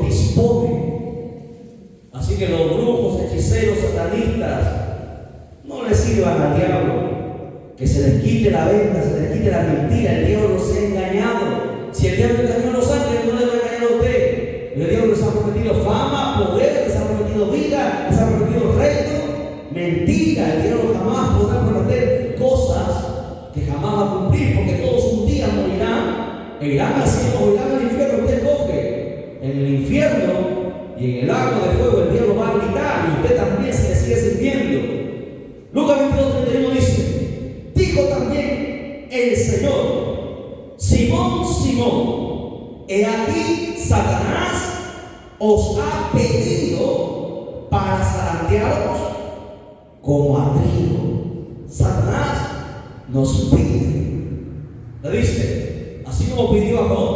Speaker 2: dispone. Así que los brujos, hechiceros, satanistas, no le sirvan al diablo. Que se les quite la venda, se les quite la mentira. El diablo los ha engañado. Si el diablo engañó a los ángeles, no le va a engañar a usted. El diablo les ha prometido fama, poder, les ha prometido vida, les ha prometido reino. Mentira, el diablo jamás podrá prometer cosas que jamás va a cumplir, porque todos un día morirán, e irán al cielo o irán al infierno. Usted coge en el infierno y en el lago de fuego el diablo va a gritar y usted también se le sigue sirviendo. Lucas 22:31 dice: dijo también el Señor: Simón, Simón, he aquí Satanás os ha pedido para zarandearos como a trigo. Satanás nos pide. Le dice, así como pidió a Job: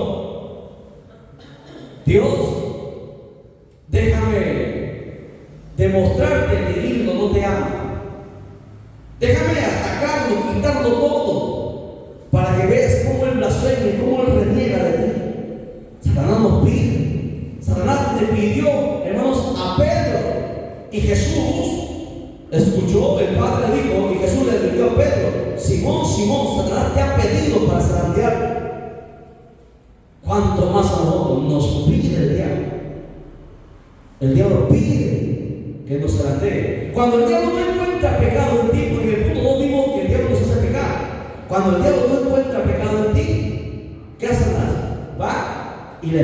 Speaker 2: Dios, déjame demostrarte que el hilo no te ama. Déjame atacarlo, quitarlo todo, para que veas cómo él blasfema y cómo él reniega de ti. Satanás nos pide. Satanás le pidió, hermanos, a Pedro, y Jesús escuchó. El Padre le dijo, y Jesús le dijo a Pedro: Simón, Simón, Satanás te ha pedido para zarandear. ¿Cuánto más a nosotros nos pide el diablo? El diablo pide que nos zarandee. Cuando el diablo no encuentra pecado en ti, porque en el punto 2 vimos que el diablo nos hace pecar. Cuando el diablo no encuentra pecado en ti, ¿qué hace Satanás? Va y le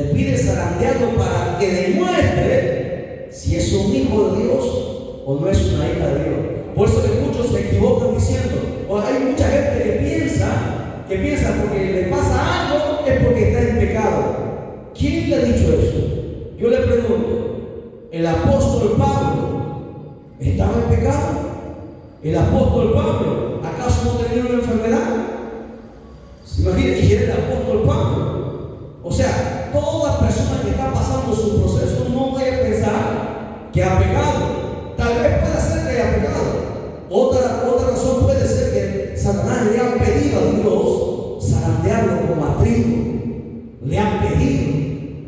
Speaker 2: pide zarandearlo para que demuestre si es un hijo de Dios o no es una hija de Dios. Por eso que muchos se equivocan diciendo, o hay mucha gente que piensa porque le pasa algo es porque está en pecado. ¿Quién le ha dicho eso? Yo le pregunto, ¿el apóstol Pablo estaba en pecado? ¿El apóstol Pablo acaso no tenía una enfermedad? ¿Se imagina? Y era el apóstol Pablo. O sea, toda persona que está pasando su proceso no vaya a pensar que ha pecado. Tal vez pueda ser que haya pecado. Otra razón puede ser que Satanás le ha pedido a Dios zarandearlo como a trigo. Le han pedido.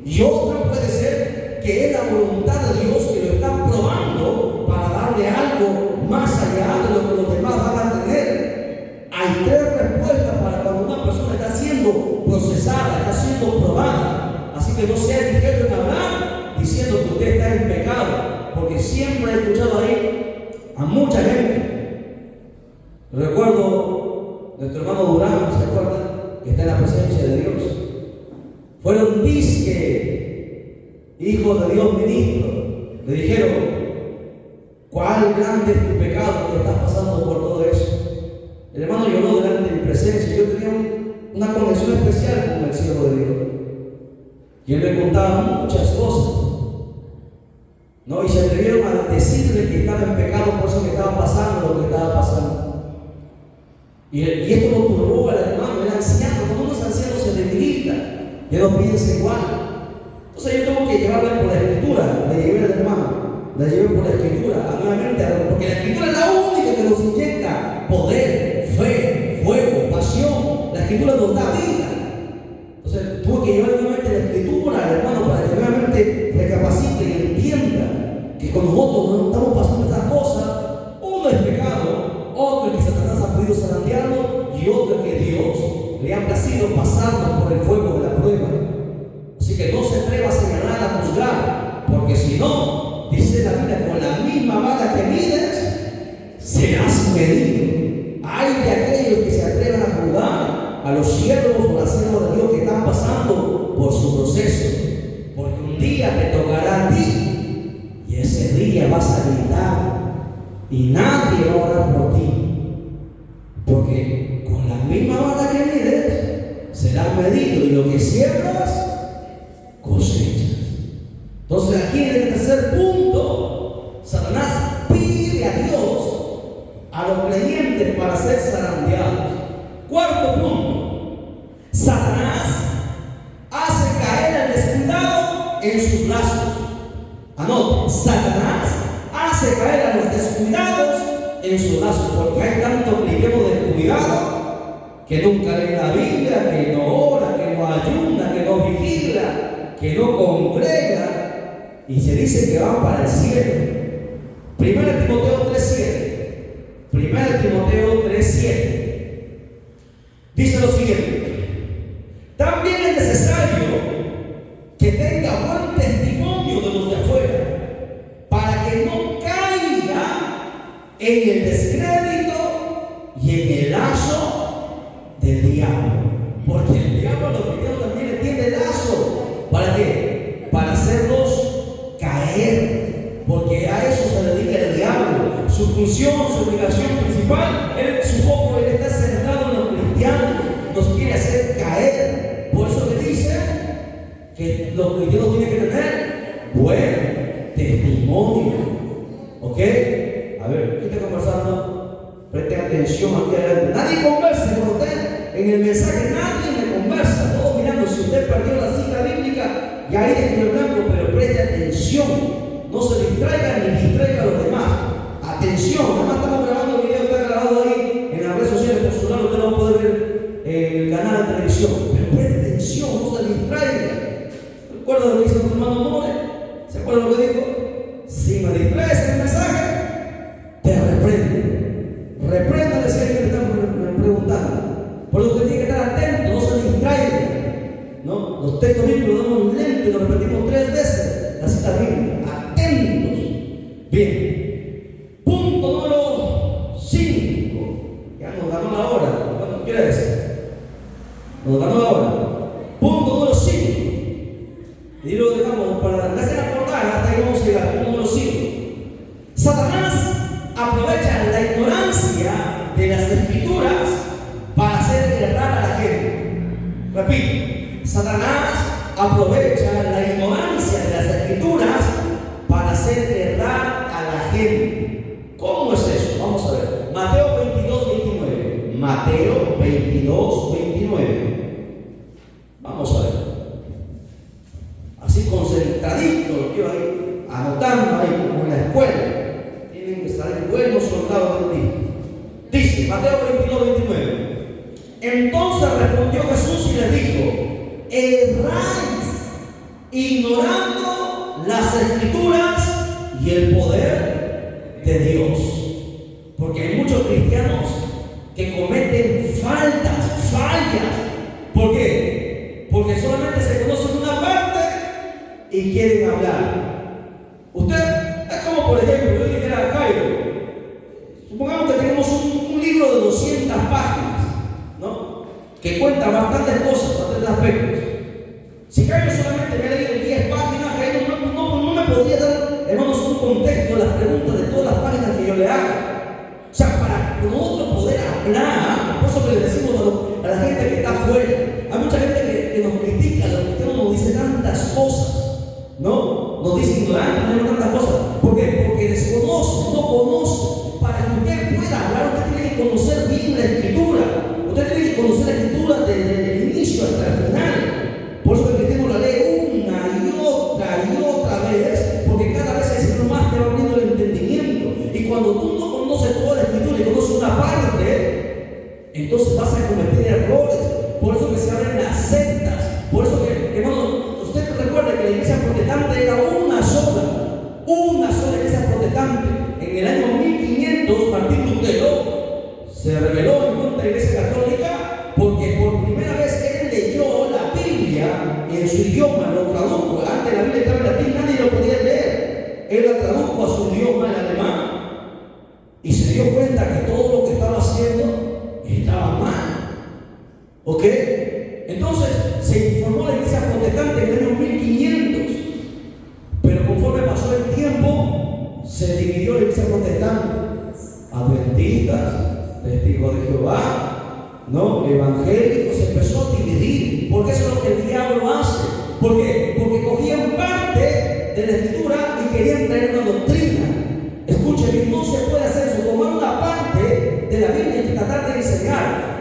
Speaker 2: Y otra puede ser que es la voluntad de Dios que lo está probando para darle algo más allá de lo que los demás van a tener. Hay 3 respuestas para cuando una persona está siendo procesada, está siendo probada. Así que no sea ligero en hablar diciendo que usted está en pecado, porque siempre he escuchado ahí a mucha gente. Recuerdo nuestro hermano Durán, ¿se acuerdan? Que está en la presencia de Dios. Fueron disque hijos de Dios ministros. Le dijeron: ¿cuál grande es tu pecado que estás pasando por todo eso? El hermano lloró delante de mi presencia. Yo tenía una conexión especial con el siervo de Dios. Y él me contaba muchas cosas, ¿no? Y se atrevieron a decirle que estaba en pecado por eso que estaba pasando lo que estaba pasando. Y esto lo turbó al hermano, era anciano. Cuando uno es anciano se debilita, ya no piensa igual. Entonces yo tengo que llevarle por la escritura, le llevé al hermano. la llevé por la Escritura, nuevamente, porque la Escritura es la única que nos inyecta poder, fe, fuego, pasión. La Escritura nos da vida. Entonces tuve que llevar nuevamente la Escritura, hermano, para que nuevamente recapacite y entienda que con nosotros no estamos pasando estas cosas. Uno es pecado, otro es que Satanás ha podido zarandearlo y otro es que Dios le ha placido pasarnos por el fuego de la prueba. Así que no se atreva a señalar, a juzgar, porque si no, dice la Biblia, con la misma vara que mides, serás medido. Hay de aquellos que se atrevan a juzgar a los siervos o las siervas de Dios que están pasando por su proceso, porque un día te tocará a ti y ese día vas a gritar y nadie va a orar por ti, porque con la misma vara que mides serás medido y lo que siembras cosechas. Entonces aquí en el tercer punto, Satanás pide a Dios a los creyentes para ser zarandeados. Cuarto punto, Satanás hace caer al descuidado en sus lazos. Anote, Satanás hace caer a los descuidados en sus lazos, porque hay tanto cristiano descuidado que nunca lee la Biblia, que no ora, que no ayuna, que no vigila, que no congrega, y se dice que van para el cielo. 1 Timoteo 3:7. 1 Timoteo 3:7. Dice lo siguiente: también es necesario que tenga buen testimonio de los de afuera, para que no caiga en el descrédito y en el lazo del diablo. Porque el diablo a los cristianos también le tiende el lazo. ¿Para qué? Para hacerlos caer. Porque a eso se dedica el diablo. Su función, su obligación principal, su foco, él está centrado en los cristianos. Nos quiere hacer caer. Por eso le dice que los cristianos tienen que tener buen testimonio. ¿Ok? A ver, ¿quién está conversando? Preste atención aquí adelante. Nadie converse con usted. En el mensaje nadie me conversa. Todos mirando. Si usted perdió la cita bíblica, ya ahí déjenlo en blanco, pero preste atención. No se distraiga ni distraiga a los demás. Atención, además estamos grabando el video, está grabado ahí en las redes sociales. Por su lado, usted lo va a poder ver en el canal de televisión. Pero preste atención, no se distraiga. ¿Recuerda lo que dice nuestro hermano More? ¿Se acuerda lo que dijo? Si me distraes en el mensaje, te reprendo. Repréndale si alguien te está preguntando. Por eso usted tiene que estar atento, no se distraiga. ¿No? Los textos bíblicos los damos lento y los repetimos 3 veces. La cita bíblica. Atentos. Bien. Punto número 5. Ya nos ganó la hora. ¿Cuánto quiere decir? Nos ganó la hora. Punto número 5. Y lo dejamos para la escena portada. Hasta ahí vamos a llegar. Punto número 5. Satanás aprovecha la ignorancia de las escrituras para hacer errar a la gente. Repito, Satanás aprovecha la ignorancia de las escrituras para hacer errar a la gente. ¿Cómo es eso? Vamos a ver. Mateo 22:29. Mateo 22:29. Vamos a ver. Así concentradito, lo quiero ahí anotando ahí como en la escuela. Tienen que estar buenos soldados del día. Dice Mateo 22:29. Entonces respondió Jesús y les dijo: erráis ignorando las escrituras y el poder de Dios. Porque hay muchos cristianos que cometen fallas. ¿Por qué? Porque solamente se conocen una parte y quieren hablar. Usted es como, por ejemplo, yo dijera a Cairo, supongamos que tenemos un libro de 200 páginas, ¿no? Que cuenta bastantes cosas, bastantes aspectos. Si Cairo solamente me ha leído 10 páginas, Cairo no me podría dar, hermanos, un contexto de las preguntas de todas las páginas que yo le haga. O sea, para nosotros poder hablar, por eso que le decimos a la gente que está afuera, hay mucha gente que nos critica, los cristianos nos dice tantas cosas, ¿no? Nos dice ignorantes, no tantas cosas. ¿Por qué? Porque desconoce, no conoce. Para que usted pueda hablar, usted tiene que conocer bien la escritura. Usted tiene que conocer la escritura desde el inicio hasta el final. Por eso el cristiano la lee una y otra vez, porque cada vez el Señor más te va tú no conoces toda la escritura y conoces una parte, entonces vas a cometer errores. Por eso que se abren las sectas. Por eso que, hermano, usted recuerda que la iglesia protestante era una sola iglesia protestante. En el año 1500, Martín Lutero se rebeló en contra de la iglesia católica porque por primera vez él leyó la Biblia en su idioma, lo tradujo. Antes la Biblia estaba en latín, nadie lo podía leer. Él la tradujo a su idioma, el alemán, y se dio cuenta que todo lo que estaba haciendo estaba mal. ¿Ok? Entonces se formó la iglesia protestante en el año 1500, pero conforme pasó el tiempo se dividió la iglesia protestante: adventistas, testigos de Jehová, ¿no? Evangélicos. Se empezó a dividir, porque eso es lo que el diablo hace. ¿Por qué? Porque cogían parte de la escritura y querían traer una doctrina. Escuchen, no se puede hacer eso, tomar una parte de la Biblia y tratar de enseñar.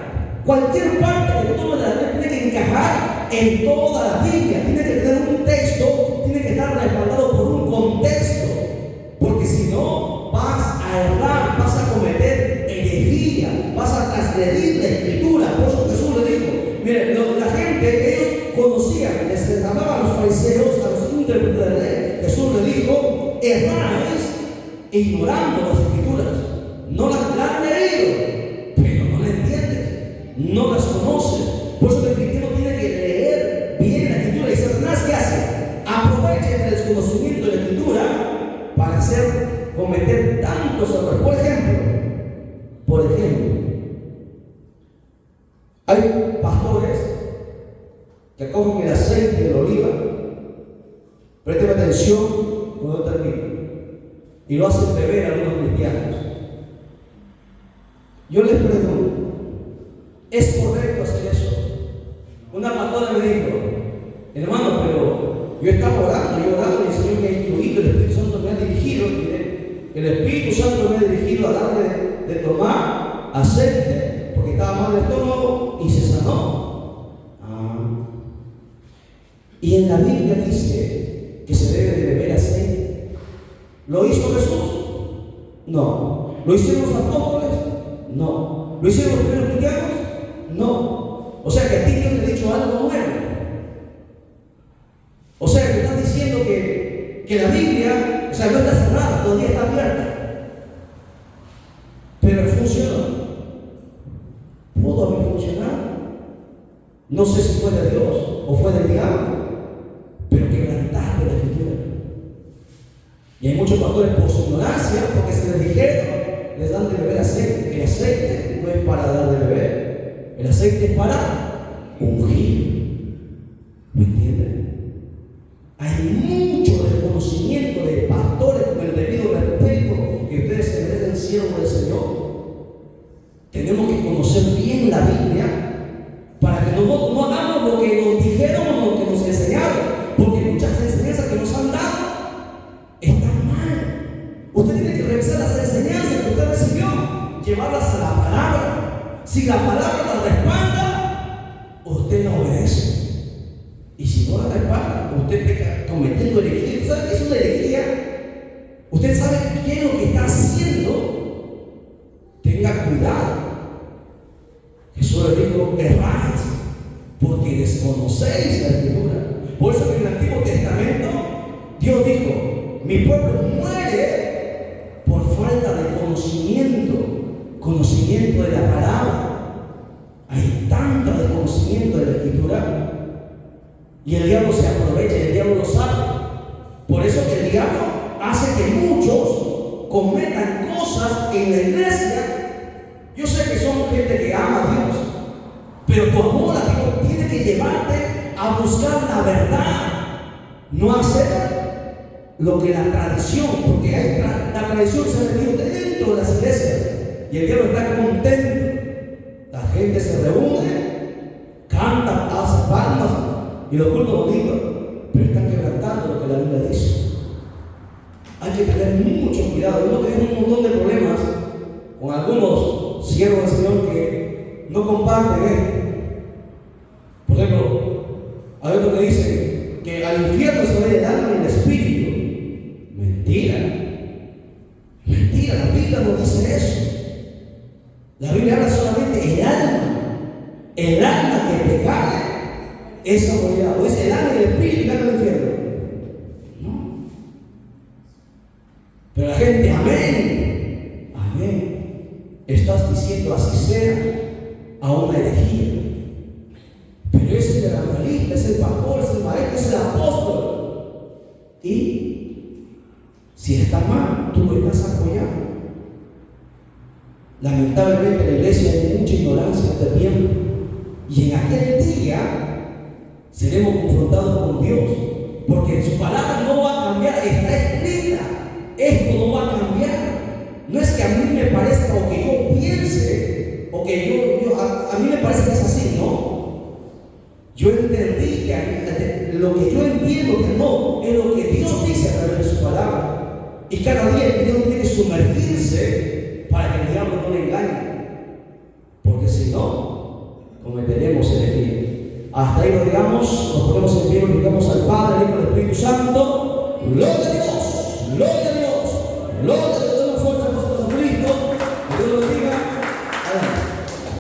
Speaker 2: Cualquier parte que tú tomes de la Biblia tiene que encajar en toda la Biblia, tiene que tener un texto, tiene que estar respaldado por un contexto, porque si no vas a errar, vas a cometer herejía, vas a transgredir la escritura. Por eso Jesús le dijo, miren, la gente, ellos conocían, les hablaba a los fariseos, a los intérpretes de la ley. Jesús le dijo, erráis ignorando las escrituras, no las han leído, pero no las entienden, no las conocen. Por eso el cristiano tiene que leer bien la escritura. Y Satanás, ¿qué hace? Aprovecha el desconocimiento de la escritura para cometer tantos errores. Por ejemplo, hay pastores que cogen el aceite de la oliva, presten atención cuando termino, y lo hacen beber a algunos cristianos. Yo les pregunto, ¿es correcto hacer eso? Una pastora me dijo, hermano, pero yo estaba orando y el Señor me ha instruido, el Espíritu Santo me ha dirigido, el Espíritu Santo me ha dirigido a darle de tomar aceite porque estaba mal el estómago y se sanó. Y en la Biblia dice que se debe de beber aceite. ¿Lo hizo Jesús? No. ¿Lo hicieron los apóstoles? No. ¿Lo hicieron los primeros cristianos? No. O sea que a ti Dios te ha dicho algo nuevo. O sea que estás diciendo que la Biblia, o sea, no está cerrada, todavía está abierta. Pero funcionó. ¿Pudo haber funcionado? No sé si fue de Dios o fue del diablo, pero quebrantaste la escritura. Y hay muchos pastores por su ignorancia, porque se les dijeron, les dan de beber aceite. El aceite no es para dar de beber, el aceite es para ungir. ¿Me entienden? Hay mucho desconocimiento de pastores, con el debido respeto que ustedes se merecen siervos del Señor. Tenemos que conocer bien la Biblia para que no hagamos lo que nos dijeron o lo que nos enseñaron, porque muchas enseñanzas que nos han dado están mal. Usted tiene que revisar las enseñanzas que usted recibió, llevarlas a la palabra. Si la palabra la respalda, usted la obedece. Y si no la respalda, usted está cometiendo herejía. ¿Usted sabe qué es una herejía? ¿Usted sabe qué es lo que está haciendo? Tenga cuidado. Jesús le dijo, erráis, porque desconocéis la escritura. Por eso que en el Antiguo Testamento Dios dijo, mi pueblo muere por falta de conocimiento de la palabra. Hay tanto desconocimiento de la escritura. Y el diablo se aprovecha, el diablo lo sabe. Por eso que el diablo hace que muchos cometan cosas en la iglesia. Yo sé que somos gente que ama a Dios, pero tu amor a Dios tiene que llevarte a buscar la verdad, no hacer lo que la tradición, porque la tradición se ha metido dentro de las iglesias y el diablo está contento. La gente se reúne, canta, hace palmas y los cultos bonitos, pero están quebrantando lo que la Biblia dice. Hay que tener mucho cuidado. Hemos tenido un montón de problemas con algunos siervos del Señor que no comparten esto. Por ejemplo, hay otros que dicen que al infierno se va el alma y el espíritu. Mentira. Mentira, la Biblia no La Biblia habla solamente el alma. El alma que pecare es abollado. Es el alma y el espíritu que van al infierno. No. Pero la gente, amén. Amén. Estás diciendo así sea a una herejía. Pero es el evangelista, es el pastor, es el maestro, es el apóstol. Y si está mal, tú lo estás apoyando. Lamentablemente en la iglesia hay mucha ignorancia en este tiempo. Y en aquel día seremos confrontados con Dios. Porque su palabra no va a cambiar, está escrita. Esto no va a cambiar. No es que a mí me parezca o que yo piense, o que a mí me parece que es así, ¿no? Yo entendí que lo que yo entiendo que no, es lo que Dios dice a través de su palabra. Y cada día el Dios tiene que sumergirse para que el diablo no le engañe. Porque si no, cometeremos herejía. Hasta ahí lo digamos, nos ponemos en pie, lo digamos al Padre, al Hijo y al Espíritu Santo.